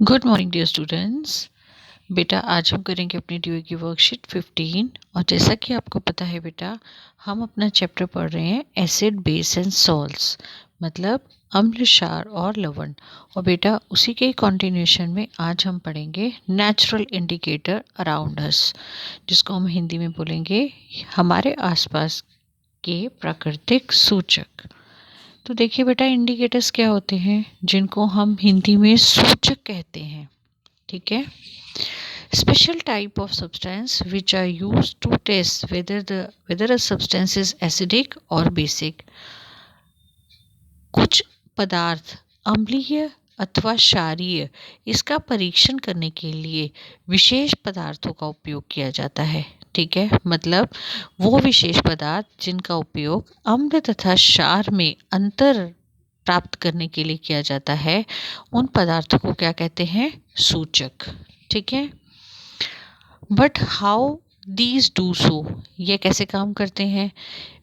Good morning dear students. बेटा आज हम करेंगे अपनी ड्यूई की वर्कशीट 15। और जैसा कि आपको पता है बेटा, हम अपना चैप्टर पढ़ रहे हैं एसिड बेस एंड सॉल्ट्स, मतलब अम्ल क्षार और लवण। और बेटा उसी के कंटिन्यूशन में आज हम पढ़ेंगे नेचुरल इंडिकेटर अराउंड अस, जिसको हम हिंदी में बोलेंगे हमारे आसपास के प्राकृतिक सूचक। तो देखिए बेटा, इंडिकेटर्स क्या होते हैं जिनको हम हिंदी में सूचक कहते हैं। ठीक है। Special type of substance which are used to test whether a substance is acidic और बेसिक। कुछ पदार्थ अम्लीय अथवा क्षारीय, इसका परीक्षण करने के लिए विशेष पदार्थों का उपयोग किया जाता है। ठीक है, मतलब वो विशेष पदार्थ जिनका उपयोग अम्ल तथा क्षार में अंतर प्राप्त करने के लिए किया जाता है, उन पदार्थों को क्या कहते हैं? सूचक। ठीक है। But how these do so, ये कैसे काम करते हैं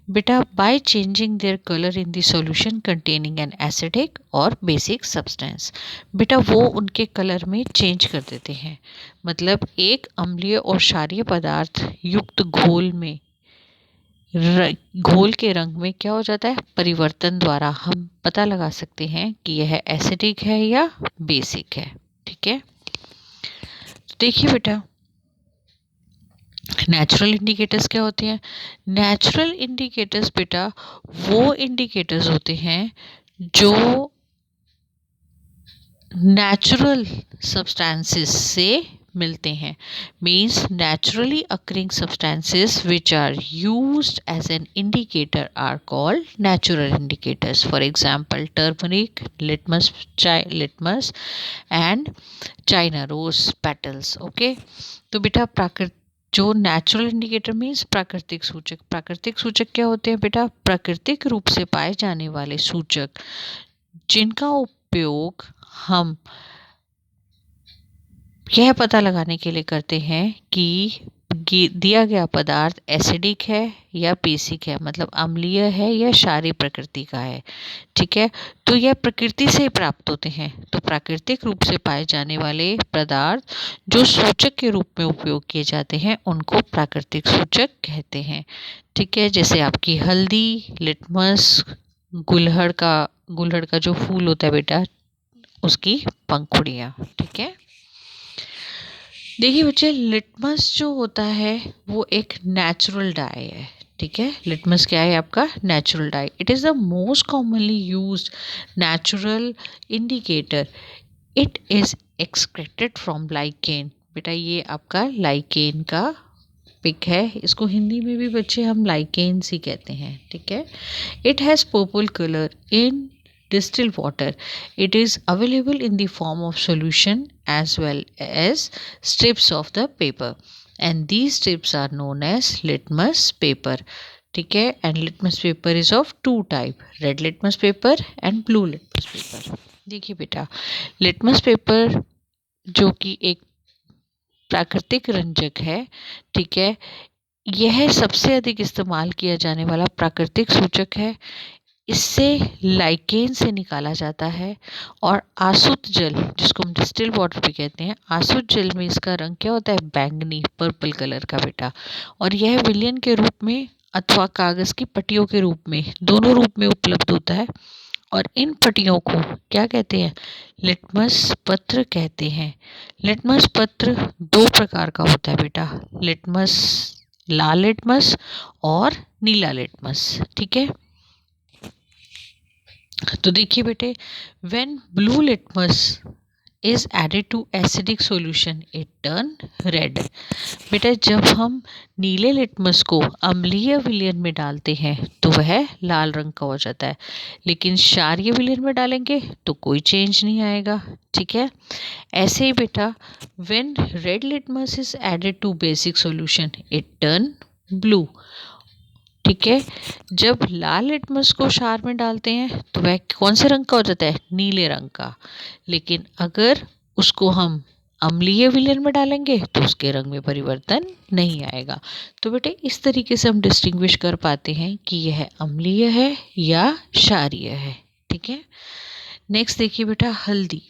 बेटा? By changing their colour in the solution containing an acidic और बेसिक सब्सटेंस। बेटा वो उनके कलर में चेंज कर देते हैं, मतलब एक अम्लीय और क्षारीय पदार्थ युक्त घोल में घोल के रंग में क्या हो जाता है? परिवर्तन द्वारा हम पता लगा सकते हैं कि यह एसिडिक है या बेसिक है। ठीक है। तो देखिए बेटा, नेचुरल इंडिकेटर्स क्या होते हैं? नेचुरल इंडिकेटर्स बेटा वो इंडिकेटर्स होते हैं जो नेचुरल सब्सटेंसेस से मिलते हैं। Means naturally occurring substances which are used as an indicator are called natural indicators. For example turmeric, litmus and China rose petals. Okay. तो बेटा जो नेचुरल इंडिकेटर मीन्स प्राकृतिक सूचक। प्राकृतिक सूचक क्या होते हैं बेटा? प्राकृतिक रूप से पाए जाने वाले सूचक जिनका उपयोग हम यह पता लगाने के लिए करते हैं कि दिया गया पदार्थ एसिडिक है या बेसिक है, मतलब अम्लीय है या क्षारीय प्रकृति का है। ठीक है। तो यह प्रकृति से प्राप्त होते हैं। तो प्राकृतिक रूप से पाए जाने वाले पदार्थ जो सूचक के रूप में उपयोग किए जाते हैं, उनको प्राकृतिक सूचक कहते हैं। ठीक है। जैसे आपकी हल्दी, लिटमस, गुलहड़ का जो फूल होता है बेटा, उसकी पंखुड़ियाँ। ठीक है। देखिए बच्चे, लिटमस जो होता है वो एक नेचुरल डाई है। ठीक है। लिटमस क्या है? आपका natural die. It is the most commonly used natural indicator. It is extracted from lichen. बेटा ये आपका लाइकेन का पिक है। इसको हिंदी में भी बच्चे हम लाइकेन्स ही कहते हैं। ठीक है। It has purple colour in distilled water. It is available in the form of solution as well as strips of the paper, and these strips are known as litmus paper. ठीक है। and litmus paper is of two type, red litmus paper and blue litmus paper. देखिए बेटा, litmus paper जो कि एक प्राकृतिक रंजक है, ठीक है, यह सबसे अधिक इस्तेमाल किया जाने वाला प्राकृतिक सूचक है। इससे लाइकेन से निकाला जाता है और आसुत जल, जिसको हम डिस्टिल वाटर भी कहते हैं, आसुत जल में इसका रंग क्या होता है? बैंगनी, पर्पल कलर का बेटा। और यह विलयन के रूप में अथवा कागज़ की पट्टियों के रूप में, दोनों रूप में उपलब्ध होता है। और इन पट्टियों को क्या कहते हैं? लिटमस पत्र कहते हैं। लिटमस पत्र दो प्रकार का होता है बेटा, लिटमस, लाल लिटमस और नीला लिटमस। ठीक है। तो देखिए बेटे, when blue litmus is added to acidic solution it turn red. बेटा जब हम नीले लिटमस को अम्लीय विलयन में डालते हैं तो वह लाल रंग का हो जाता है, लेकिन क्षारीय विलयन में डालेंगे तो कोई चेंज नहीं आएगा। ठीक है। ऐसे ही बेटा, when red litmus is added to basic solution it turn blue. ठीक है। जब लाल लिटमस को क्षार में डालते हैं तो वह कौन से रंग का हो जाता है? नीले रंग का। लेकिन अगर उसको हम अम्लीय विलयन में डालेंगे तो उसके रंग में परिवर्तन नहीं आएगा। तो बेटे इस तरीके से हम डिस्टिंग्विश कर पाते हैं कि यह अम्लीय है या क्षारीय है। ठीक है। नेक्स्ट देखिए बेटा, हल्दी।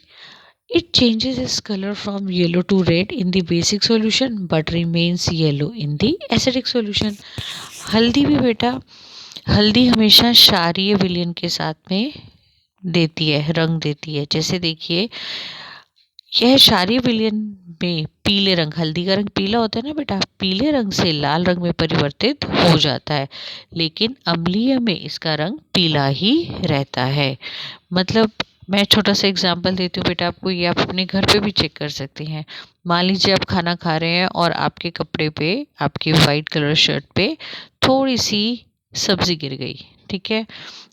It changes its color from yellow to red in the basic solution but remains yellow in the acidic solution. हल्दी भी बेटा, हल्दी हमेशा क्षारीय विलयन के साथ में देती है, रंग देती है। जैसे देखिए, यह क्षारीय विलयन में पीले रंग, हल्दी का रंग पीला होता है ना बेटा, पीले रंग से लाल रंग में परिवर्तित हो जाता है, लेकिन अम्लीय में इसका रंग पीला ही रहता है। मतलब मैं छोटा सा एग्जांपल देती हूँ बेटा आपको, ये आप अपने घर पे भी चेक कर सकते हैं। मान लीजिए आप खाना खा रहे हैं और आपके कपड़े पे, आपके वाइट कलर शर्ट पे थोड़ी सी सब्जी गिर गई, ठीक है,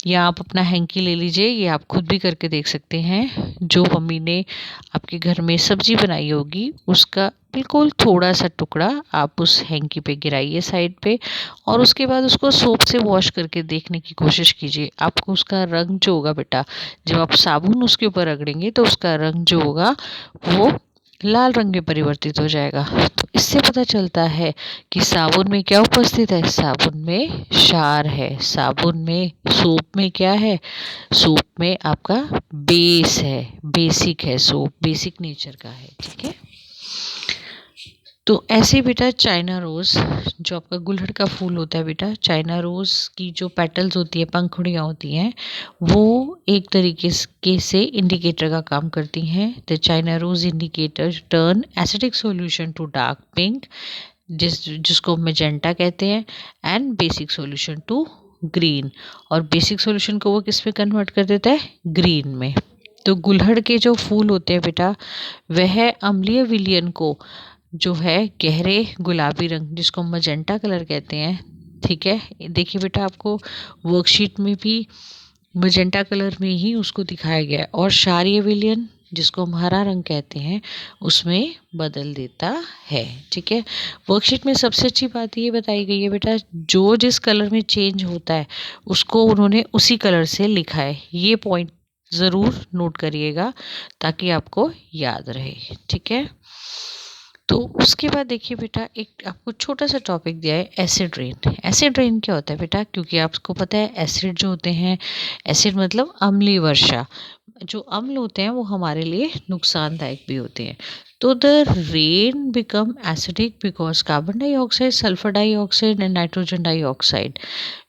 या आप अपना हैंकी ले लीजिए, ये आप खुद भी करके देख सकते हैं। जो मम्मी ने आपके घर में सब्जी बनाई होगी उसका बिल्कुल थोड़ा सा टुकड़ा आप उस हैंकी पे गिराइए साइड पे, और उसके बाद उसको सोप से वॉश करके देखने की कोशिश कीजिए। आपको उसका रंग जो होगा बेटा, जब आप साबुन उसके ऊपर रगड़ेंगे तो उसका रंग जो होगा वो लाल रंग में परिवर्तित हो जाएगा। तो इससे पता चलता है कि साबुन में क्या उपस्थित है, साबुन में क्षार है। साबुन में, सोप में क्या है, सोप में आपका बेस है, बेसिक है, सोप बेसिक नेचर का है, ठीक है। तो ऐसे बेटा चाइना रोज़, जो आपका गुलहड़ का फूल होता है बेटा, चाइना रोज़ की जो पेटल्स होती है, पंखुड़ियाँ होती हैं, वो एक तरीके से इंडिकेटर का काम करती हैं। The China rose indicator turn acidic solution to dark pink, जिसको मेजेंटा कहते हैं, and basic solution to green, और बेसिक सॉल्यूशन को वो किस में कन्वर्ट कर देता है, ग्रीन में। तो गुलहड़ के जो फूल होते हैं बेटा, वह अम्लीय विलयन को जो है गहरे गुलाबी रंग, जिसको मजेंटा कलर कहते हैं, ठीक है। देखिए बेटा, आपको वर्कशीट में भी मजेंटा कलर में ही उसको दिखाया गया है, और क्षारीय विलयन जिसको हम हरा रंग कहते हैं उसमें बदल देता है, ठीक है। वर्कशीट में सबसे अच्छी बात ये बताई गई है बेटा, जो जिस कलर में चेंज होता है उसको उन्होंने उसी कलर से लिखा है। ये पॉइंट ज़रूर नोट करिएगा ताकि आपको याद रहे, ठीक है। तो उसके बाद देखिए बेटा, एक आपको छोटा सा टॉपिक दिया है, एसिड रेन। एसिड रेन क्या होता है बेटा, क्योंकि आपको पता है एसिड जो होते हैं, एसिड मतलब अम्लीय वर्षा, जो अम्ल होते हैं वो हमारे लिए नुकसानदायक भी होते हैं। तो the rain become acidic because carbon dioxide, sulphur dioxide and nitrogen dioxide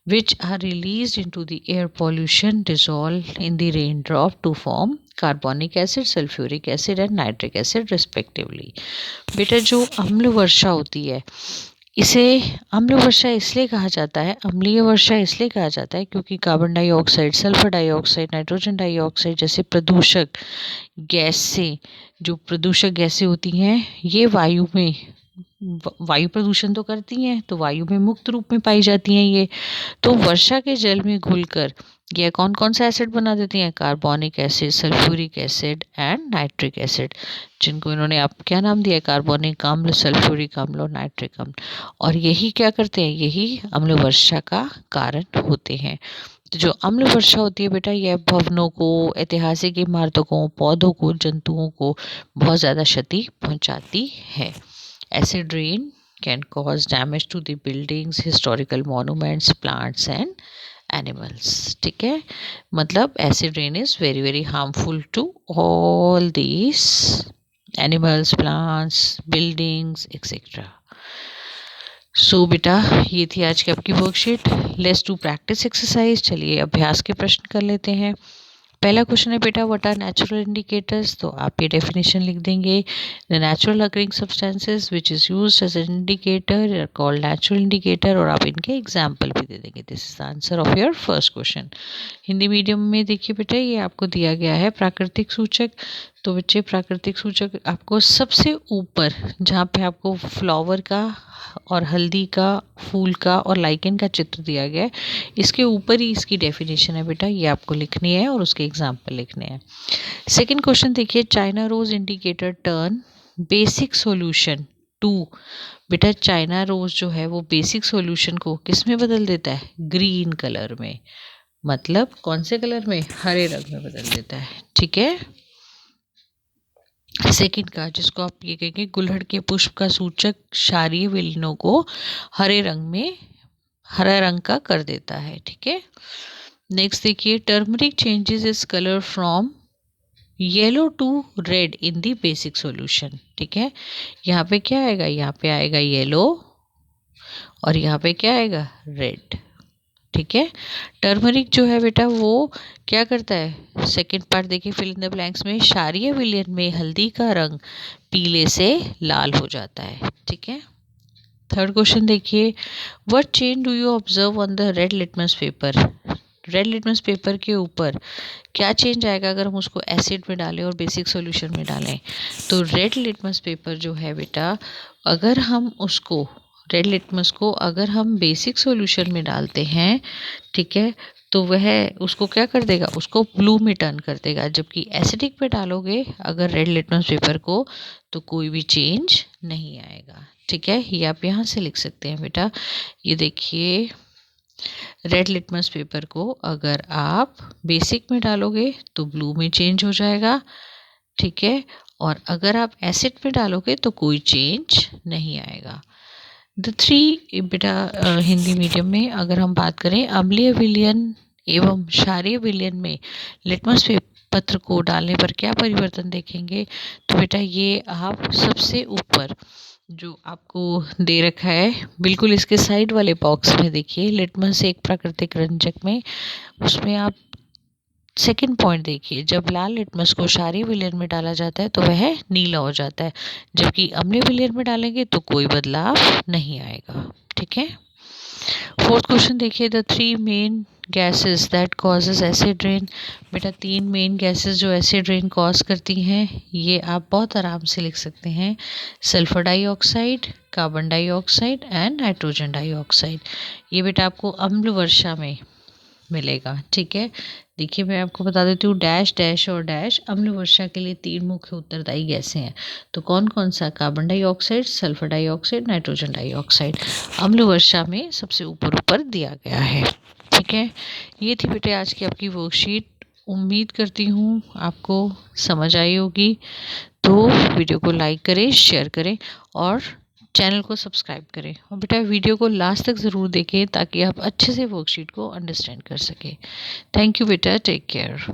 which are released into the air pollution dissolve in the raindrop to form carbonic acid, sulfuric acid and nitric acid respectively। बेटा जो अम्ल वर्षा होती है, इसे अम्ल वर्षा इसलिए कहा जाता है, अम्लीय वर्षा इसलिए कहा जाता है क्योंकि carbon dioxide, sulphur dioxide, nitrogen dioxide जैसे प्रदूषक गैस से, जो प्रदूषक गैसें होती हैं, ये वायु में वायु प्रदूषण तो करती हैं, तो वायु में मुक्त रूप में पाई जाती हैं ये। तो वर्षा के जल में घुलकर यह कौन कौन सा एसिड बना देती हैं, carbonic acid, sulphuric acid and nitric acid, जिनको इन्होंने आप क्या नाम दिया, कार्बोनिक अम्ल, सल्फ्यूरिक अम्ल और नाइट्रिक अम्ल। और यही क्या करते हैं, यही अम्ल वर्षा का कारण होते हैं। तो जो अम्ल वर्षा होती है बेटा, यह भवनों को, ऐतिहासिक इमारतों को, पौधों को, जंतुओं को बहुत ज़्यादा क्षति पहुंचाती है। Acid rain can cause damage to the buildings, historical monuments, plants and animals, ठीक है। मतलब acid rain is very very harmful to all these animals, plants, buildings, etc. सो बेटा ये थी आज की आपकी worksheet. Let's do practice exercise. चलिए अभ्यास के प्रश्न कर लेते हैं। पहला क्वेश्चन है बेटा, व्हाट आर नेचुरल इंडिकेटर्स। तो आप ये डेफिनेशन लिख देंगे, the natural occurring substances which is used as an indicator called natural indicator, और आप इनके एग्जाम्पल भी दे देंगे। This is the answer of your first question. Hindi medium में देखिए बेटा, ये आपको दिया गया है प्राकृतिक सूचक। तो बच्चे प्राकृतिक सूचक आपको सबसे ऊपर, जहाँ पे आपको फ्लावर का और हल्दी का, फूल का और लाइकेन का चित्र दिया गया है, इसके ऊपर ही इसकी डेफिनेशन है बेटा, ये आपको लिखनी है और उसके एग्जाम्पल लिखने हैं। सेकंड क्वेश्चन देखिए, China rose indicator turn basic solution to. बेटा चाइना रोज जो है वो बेसिक सॉल्यूशन को किस में बदल देता है, ग्रीन कलर में। मतलब कौन से कलर में, हरे रंग में बदल देता है, ठीक है। सेकंड का, जिसको आप ये कहेंगे गुलहड़ के पुष्प का सूचक क्षारीय विलयनों को हरे रंग में, हरा रंग का कर देता है, ठीक है। नेक्स्ट देखिए, turmeric changes is colour from yellow to red in the basic solution. ठीक है, यहाँ पे क्या आएगा, यहाँ पे आएगा येलो और यहाँ पे क्या आएगा, रेड। ठीक है, टर्मरिक जो है बेटा वो क्या करता है, सेकंड पार्ट देखिए फिल इन द ब्लैंक्स में, क्षारीय विलयन में हल्दी का रंग पीले से लाल हो जाता है। ठीक है, थर्ड क्वेश्चन देखिए, what change do you observe on the red litmus paper. Red litmus paper के ऊपर क्या चेंज आएगा अगर हम उसको एसिड में डालें और बेसिक सॉल्यूशन में डालें। तो रेड लिटमस पेपर जो है बेटा, अगर हम उसको रेड लिटमस को अगर हम बेसिक सॉल्यूशन में डालते हैं, ठीक है, तो वह उसको क्या कर देगा, उसको ब्लू में टर्न कर देगा। जबकि एसिडिक पे डालोगे अगर रेड लिटमस पेपर को, तो कोई भी चेंज नहीं आएगा। ठीक है, ये आप यहाँ से लिख सकते हैं बेटा। ये देखिए, रेड लिटमस पेपर को अगर आप बेसिक में डालोगे तो ब्लू में चेंज हो जाएगा। ठीक है, और अगर आप एसिड में डालोगे तो कोई चेंज नहीं आएगा। द थ्री बेटा हिंदी मीडियम में अगर हम बात करें अम्लीय विलयन एवं क्षारीय विलयन में लिटमस पत्र को डालने पर क्या परिवर्तन देखेंगे। तो बेटा ये आप सबसे ऊपर जो आपको दे रखा है बिल्कुल इसके साइड वाले बॉक्स में देखिए, लिटमस एक प्राकृतिक रंजक में, उसमें आप सेकंड पॉइंट देखिए, जब लाल लिटमस को क्षारीय विलयन में डाला जाता है तो वह नीला हो जाता है, जबकि अम्लीय विलयन में डालेंगे तो कोई बदलाव नहीं आएगा। ठीक है, फोर्थ क्वेश्चन देखिए, the three main gases that causes acid rain. बेटा तीन मेन गैसेस जो एसिड रेन कॉज करती हैं, ये आप बहुत आराम से लिख सकते हैं, sulphur dioxide, carbon dioxide and nitrogen dioxide. ये बेटा आपको अम्ल वर्षा में मिलेगा। ठीक है, देखिए मैं आपको बता देती हूँ, डैश डैश और डैश अम्ल वर्षा के लिए तीन मुख्य उत्तरदायी गैसें हैं। तो कौन कौन सा, carbon dioxide, sulphur dioxide, nitrogen dioxide अम्ल वर्षा में सबसे ऊपर ऊपर दिया गया है। ठीक है, ये थी बेटे आज की आपकी वर्कशीट। उम्मीद करती हूँ आपको समझ आई होगी। तो वीडियो को लाइक करें, शेयर करें और चैनल को सब्सक्राइब करें। और बेटा वीडियो को लास्ट तक ज़रूर देखें ताकि आप अच्छे से वर्कशीट को अंडरस्टैंड कर सकें। थैंक यू बेटा, टेक केयर।